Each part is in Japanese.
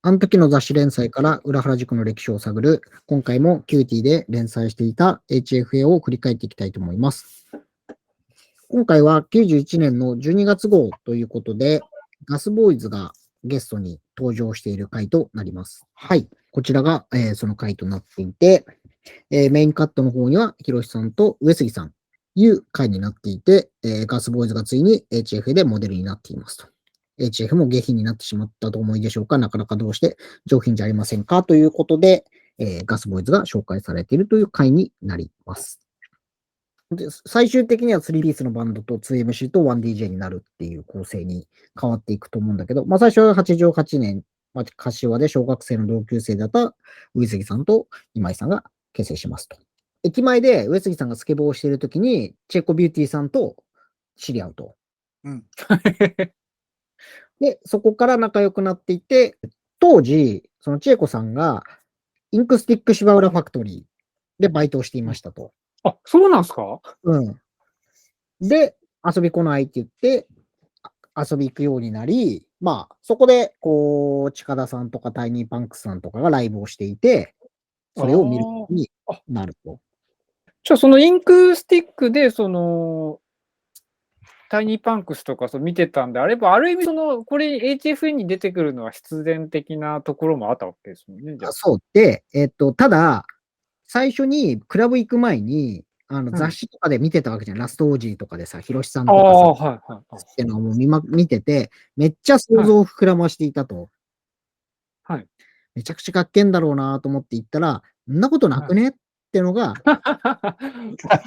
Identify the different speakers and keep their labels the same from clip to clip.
Speaker 1: あの時の雑誌連載から裏原宿の歴史を探る、今回もキューティーで連載していた HFA を振り返っていきたいと思います。今回は91年の12月号ということで、ガスボーイズがゲストに登場している回となります。はい。こちらが、その回となっていて、メインカットの方には、ひろしさんと上杉さんいう回になっていて、ガスボーイズがついに HF でモデルになっていますと。HF も下品になってしまったと思いでしょうか、なかなかどうして上品じゃありませんかということで、ガスボーイズが紹介されているという回になります。で最終的には3ピースのバンドと 2MC と 1DJ になるっていう構成に変わっていくと思うんだけど、最初は88年、柏で小学生の同級生だった上杉さんと今井さんが結成しますと。駅前で上杉さんがスケボーをしているときに、チェコビューティーさんと知り合うと。で、そこから仲良くなっていて、当時、そのチェコさんがインクスティック芝浦ファクトリーでバイトをしていましたと。
Speaker 2: あ、そうなんですか？
Speaker 1: で、遊び来ないって言って、遊び行くようになり、そこで、近田さんとかタイニーパンクスさんとかがライブをしていて、それを見ることになると。
Speaker 2: じゃあ、そのインクスティックで、タイニーパンクスとか見てたんであれば、ある意味、これ HFN に出てくるのは必然的なところもあったわけですもんね、じゃあ。
Speaker 1: そう。で、ただ、最初にクラブ行く前に、雑誌とかで見てたわけじゃん。ラストオージーとかでさ、ヒロシさんとかさ、っていうのを見てて、めっちゃ想像を膨らましていたと。
Speaker 2: はい。
Speaker 1: めちゃくちゃかっけえんだろうなと思って行ったら、そんなことなくねってのが、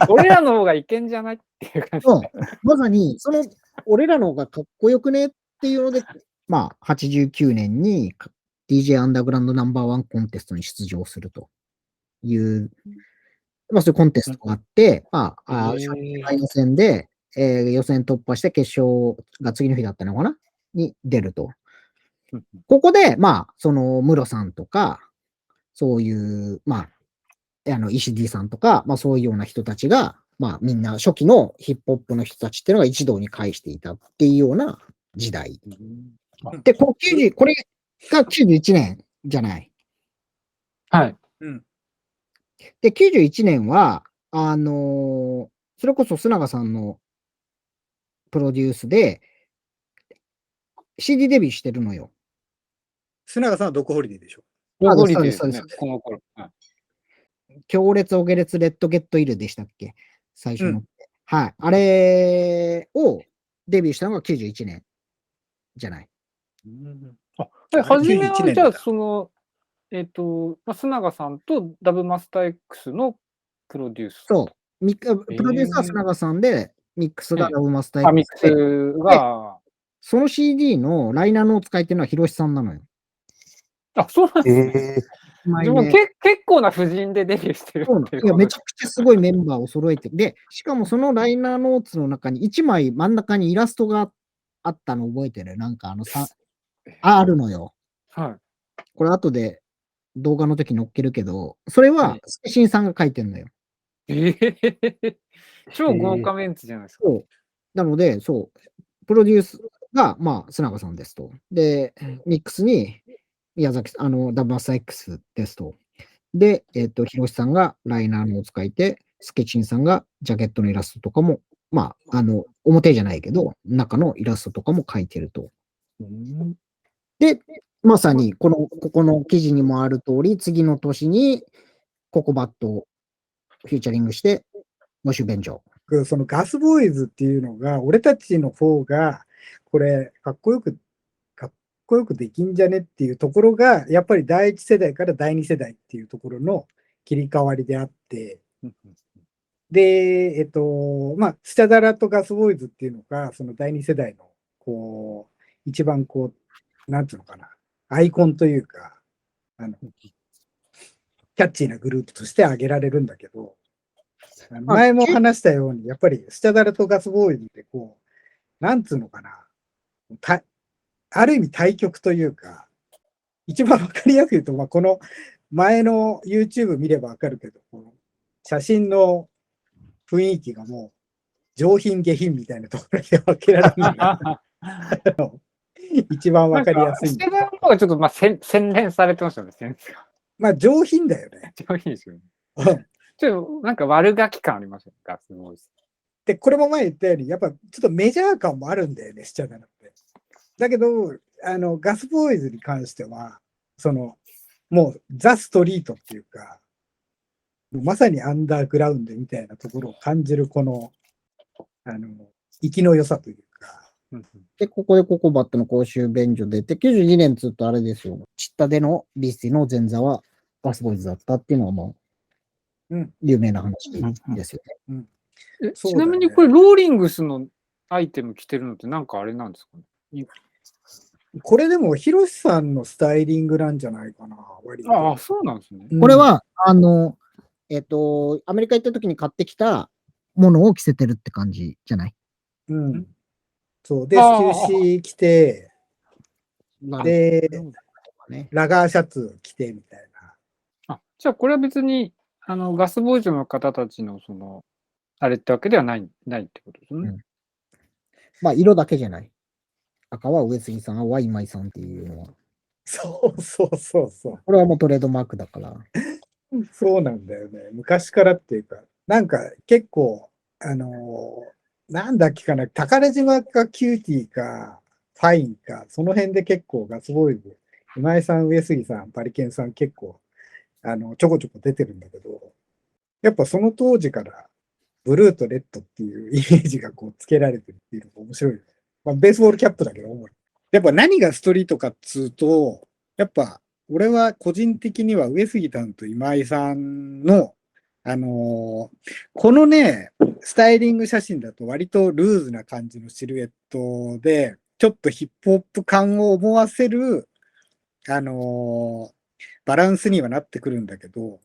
Speaker 2: 俺らの方がいけんじゃないっていう感じ。
Speaker 1: まさに、俺らの方がかっこよくねっていうので、89年に DJ アンダーグラウンドナンバーワンコンテストに出場するという、そういうコンテストがあって、予選で、予選突破して決勝が次の日だったのかなに出ると。ここで、ムロさんとか、そういう、石 D さんとか、そういうような人たちが、みんな初期のヒップホップの人たちっていうのが一堂に会していたっていうような時代。で、これが91年じゃない。
Speaker 2: はい。
Speaker 1: で、91年は、それこそ須永さんのプロデュースで CD デビューしてるのよ。
Speaker 3: 須永さんはドクホリデーでしょ。
Speaker 2: ドクホリデーですね、この頃。
Speaker 1: 強烈オゲレツレッドゲットイルでしたっけ最初の。はい。あれをデビューしたのが91年じゃない。
Speaker 2: 初めはじゃあ、須永さんとダブマスター X のプロデュース。
Speaker 1: そう。プロデュースは須永さんで、ミックスがダブマスター
Speaker 2: X で。ミックスが。
Speaker 1: その CD のライナーノーツ書いてるのはヒロシさんなのよ。
Speaker 2: あ、そうなんですね。でも結構な布陣でデビューしてるっていう。
Speaker 1: いや、めちゃくちゃすごいメンバーを揃えて、で、しかもそのライナーノーツの中に1枚真ん中にイラストがあったの覚えてる？なんかあるのよ。
Speaker 2: はい。
Speaker 1: これ後で動画の時載っけるけど、それはスケシンさんが書いてるのよ。
Speaker 2: 超豪華メンツじゃないですか。
Speaker 1: なので、プロデュースが、須永さんですと。で、ミックスに宮崎さん、ダブマスター X ですと。で、ヒロシさんがライナーのを使いて、スケチンさんがジャケットのイラストとかも、表じゃないけど、中のイラストとかも描いてると。で、まさに、ここの記事にもある通り、次の年に、ココバットをフューチャリングして、モシュベンジョ。
Speaker 3: そのガスボーイズっていうのが、俺たちの方が、これ、かっこよくできんじゃねっていうところが、やっぱり第一世代から第二世代っていうところの切り替わりであって、で、スチャダラとガスボーイズっていうのが、その第二世代の、一番なんていうのかな、アイコンというか、キャッチーなグループとして挙げられるんだけど、前も話したように、やっぱりスチャダラとガスボーイズってなんつうのかな、ある意味対極というか、一番わかりやすく言うと、この前の YouTube 見ればわかるけど、写真の雰囲気がもう上品下品みたいなところで分けられるのが一番わかりやすい。
Speaker 2: スチャダラ方がちょっとまあ洗練されてますよね、センスが。
Speaker 3: まあ上品だよね。
Speaker 2: 上品ですよね。
Speaker 3: うん
Speaker 2: ちょっとなんか悪ガキ感ありますよね、ガスボーイズ。
Speaker 3: で、これも前言ったように、やっぱちょっとメジャー感もあるんだよね、スチャダラって。だけど、ガスボーイズに関しては、もうザ・ストリートっていうか、まさにアンダーグラウンドみたいなところを感じる、この、生きの良さというか。
Speaker 1: で、ここでココバットの公衆便所で、で、92年ずっとあれですよ。チッタでのビースティの前座はガスボーイズだったっていうのはもう、有名な話ですよね。
Speaker 2: ちなみにこれ、ローリングスのアイテム着てるのってなんかあれなんですかね。
Speaker 3: これでも、ヒロシさんのスタイリングなんじゃないかな、割と。
Speaker 2: ああ、そうなんですね。
Speaker 1: これは、アメリカ行った時に買ってきたものを着せてるって感じじゃない？
Speaker 3: そう。で、スキューシー着て、で、ラガーシャツ着てみたいな。
Speaker 2: あ、じゃあこれは別に、ガスボーイズの方たちのあれってわけではないってことですね。
Speaker 1: まあ、色だけじゃない。赤は上杉さん、青は今井さんっていうのは。
Speaker 3: そうそうそうそう。
Speaker 1: これはもうトレードマークだから。
Speaker 3: そうなんだよね。昔からっていうか、なんか結構、なんだっけかな、宝島かキューティーか、ファインか、その辺で結構ガスボーイズ、今井さん、上杉さん、バリケンさん結構、ちょこちょこ出てるんだけど、やっぱその当時からブルーとレッドっていうイメージがこうつけられてるっていうのが面白いよね。まあ、ベースボールキャップだけど、主に。やっぱ何がストリートかっつうと、やっぱ俺は個人的には上杉さんと今井さんの、このね、スタイリング写真だと割とルーズな感じのシルエットで、ちょっとヒップホップ感を思わせる、バランスにはなってくるんだけど、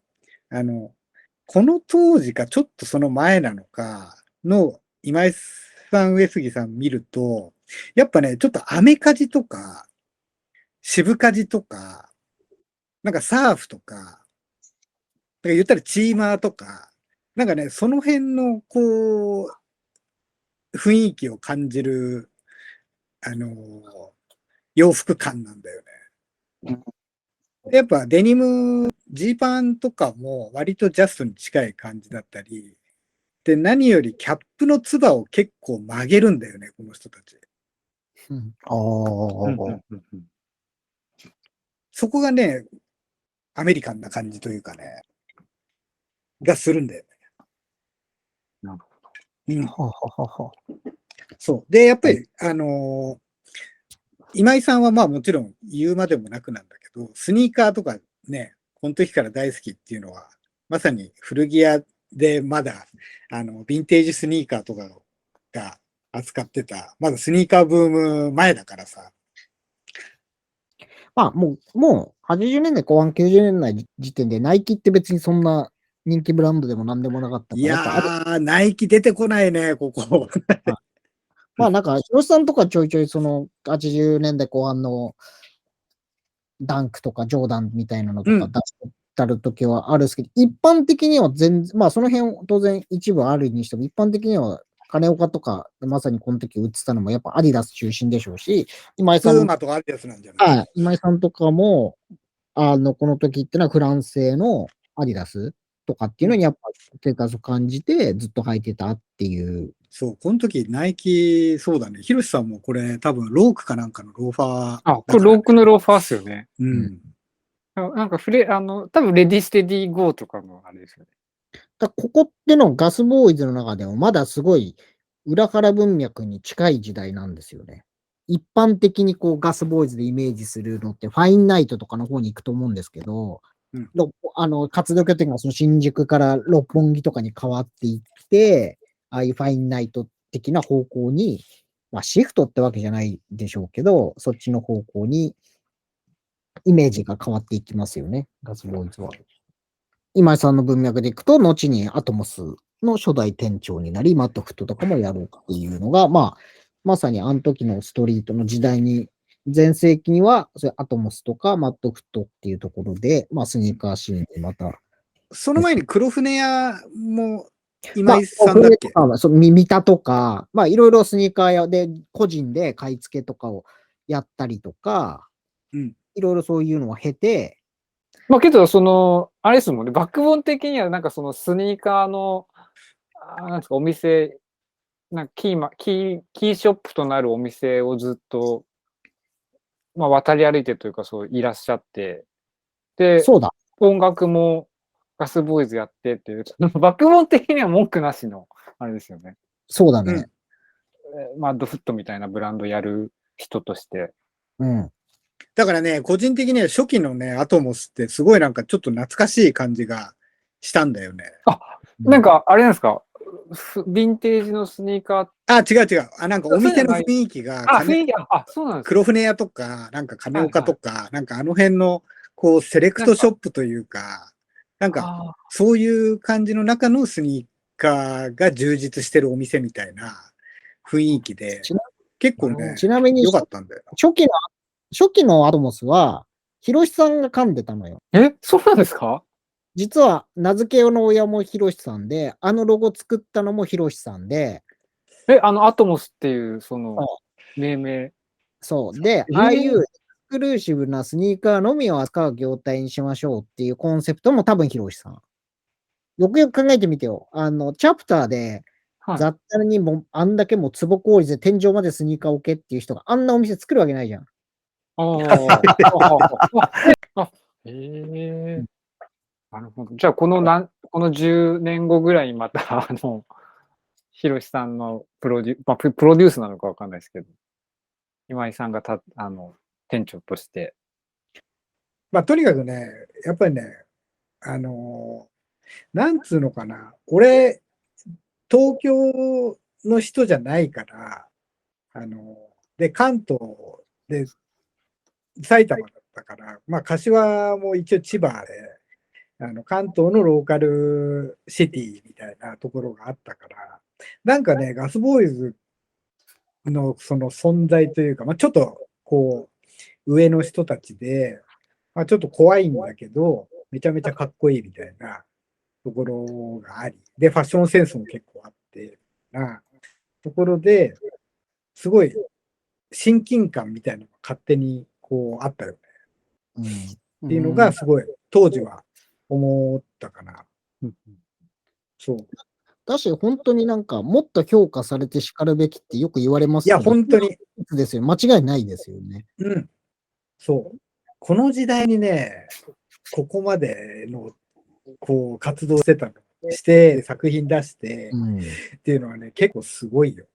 Speaker 3: この当時かちょっとその前なのかの今井さん、上杉さん見ると、やっぱね、ちょっとアメカジとか、渋カジとか、なんかサーフとか、なんか言ったらチーマーとか、なんかね、その辺のこう、雰囲気を感じる、洋服感なんだよね。やっぱデニム、ジーパンとかも割とジャストに近い感じだったり、で、何よりキャップのつばを結構曲げるんだよね、この人たち。そこがね、アメリカンな感じというかね、がするんだよね。
Speaker 2: なるほ
Speaker 3: ど。そう。で、やっぱり、今井さんはまあもちろん言うまでもなくなんだけど、スニーカーとかね、この時から大好きっていうのは、まさに古着屋でまだ、ヴィンテージスニーカーとかが扱ってた、まだスニーカーブーム前だからさ。
Speaker 1: まあ、もう80年代後半、90年代時点でナイキって別にそんな人気ブランドでも何でもなかったから。
Speaker 3: いやー、ナイキ出てこないね、ここ。
Speaker 1: まあなんか、広瀬さんとかちょいちょいその80年代後半のダンクとかジョーダンみたいなのとか出してる時はあるんですけど、一般的には全然、まあその辺当然一部あるにしても、一般的には金岡とか、まさにこの時売ってたのもやっぱアディダス中心でしょうし、今井さん。
Speaker 3: プーマとかアディダスなんじゃない？
Speaker 1: はい。今井さんとかも、この時ってのはフランス製のアディダスとかっていうのにやっぱステータスを感じてずっと履いてたっていう。
Speaker 3: そう、この時ナイキ、そうだね。ヒロシさんもこれ多分ロークかなんかのローファー、ね。
Speaker 2: あ、これロークのローファーっすよね。
Speaker 3: うん。
Speaker 2: なんか多分レディステディゴーとかのあれですよね。
Speaker 1: ここってのガスボーイズの中でもまだすごい裏腹文脈に近い時代なんですよね。一般的にこうガスボーイズでイメージするのってファインナイトとかの方に行くと思うんですけど、活動拠点がその新宿から六本木とかに変わっていって、ああいうファインナイト的な方向に、まあシフトってわけじゃないでしょうけど、そっちの方向にイメージが変わっていきますよね、ガスボーイズは。今井さんの文脈でいくと、後にアトモスの初代店長になり、マットフットとかもやろうっていうのが、まあ、まさにあの時のストリートの時代に、前世紀には、それアトモスとかマットフットっていうところで、まあ、スニーカーシーンにまた。
Speaker 3: その前に黒船屋も今井さんだっけ？
Speaker 1: 三田とか、まあ、いろいろスニーカー屋で個人で買い付けとかをやったりとか、いろいろそういうのを経て、
Speaker 2: まあけど、あれですもんね、バックボーン的にはなんかそのスニーカーの、なんですか、お店、なんかキーショップとなるお店をずっと、まあ渡り歩いてというかそういらっしゃって、で、
Speaker 1: そうだ、
Speaker 2: 音楽もガスボーイズやってっていう、バックボーン的には文句なしの、あれですよね。
Speaker 1: そうだね。
Speaker 2: まあドフットみたいなブランドやる人として。
Speaker 1: うん。
Speaker 3: だからね、個人的には初期のね、アトモスってすごいなんかちょっと懐かしい感じがしたんだよね。
Speaker 2: なんか、あれなんですか、ヴィンテージのスニーカー。
Speaker 3: あ、違う違う。なんかお店の雰囲気が、
Speaker 2: 雰囲気、そうなんですね。
Speaker 3: 黒船屋とか、なんか金岡とか、なんかあの辺の、こう、セレクトショップというか、なんか、そういう感じの中のスニーカーが充実してるお店みたいな雰囲気で、結構ね、
Speaker 1: ちなみに
Speaker 3: 良かったんだよ。
Speaker 1: 初期のアトモスは、ヒロシさんが噛んでたのよ。
Speaker 2: そうなんですか？
Speaker 1: 実は、名付けの親もヒロシさんで、あのロゴ作ったのもヒロシさんで、
Speaker 2: アトモスっていう、命名。
Speaker 1: そう。で、ああいうエクスクルーシブなスニーカーのみを扱う業態にしましょうっていうコンセプトも多分ヒロシさん。よくよく考えてみてよ。チャプターで、雑多にもあんだけもう壺氷で天井までスニーカー置けっていう人があんなお店作るわけないじゃん。
Speaker 2: なるほど。じゃあ、この10年後ぐらいにまた、ヒロシさんのプロデュースなのかわかんないですけど、今井さんが店長として。
Speaker 3: まあ、とにかくね、やっぱりね、なんつうのかな。俺、東京の人じゃないから、で、関東で、埼玉だったから、まあ、柏も一応千葉で、関東のローカルシティみたいなところがあったから、なんかね、ガスボーイズのその存在というか、まあ、ちょっと、こう、上の人たちで、まあ、ちょっと怖いんだけど、めちゃめちゃかっこいいみたいなところがあり、で、ファッションセンスも結構あって、なところで、すごい親近感みたいなのが勝手にこうあったよね。っていうのがすごい当時は思ったかな。そう。
Speaker 1: だし、本当になんか、もっと評価されて叱るべきってよく言われます
Speaker 3: いや、本当に。
Speaker 1: ですよ。間違いないですよね。
Speaker 3: うん。そう。この時代にね、ここまでの、こう、活動してたの、して作品出して、っていうのはね、結構すごいよ。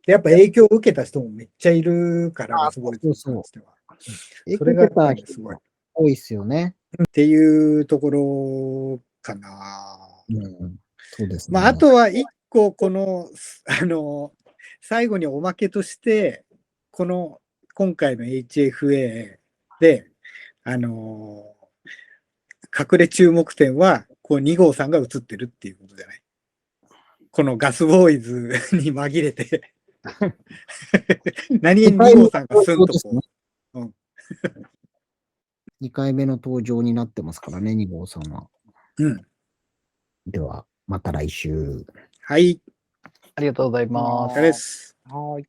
Speaker 3: でやっぱ影響を受けた人もめっちゃいるから、すごいとしては。それがすごい。
Speaker 1: 多いっすよね。
Speaker 3: っていうところかな。
Speaker 1: そうですね。
Speaker 3: まあ、あとは一個、この、最後におまけとして、今回の HFA で、隠れ注目点は、こう2号さんが映ってるっていうことじゃない。このガスボーイズに紛れて何気に2号さんがスンとこう。
Speaker 1: 2回目の登場になってますからね、2号さんは。では、また来週。
Speaker 3: はい。
Speaker 4: ありがとうございます。
Speaker 3: お疲れです。
Speaker 2: はい。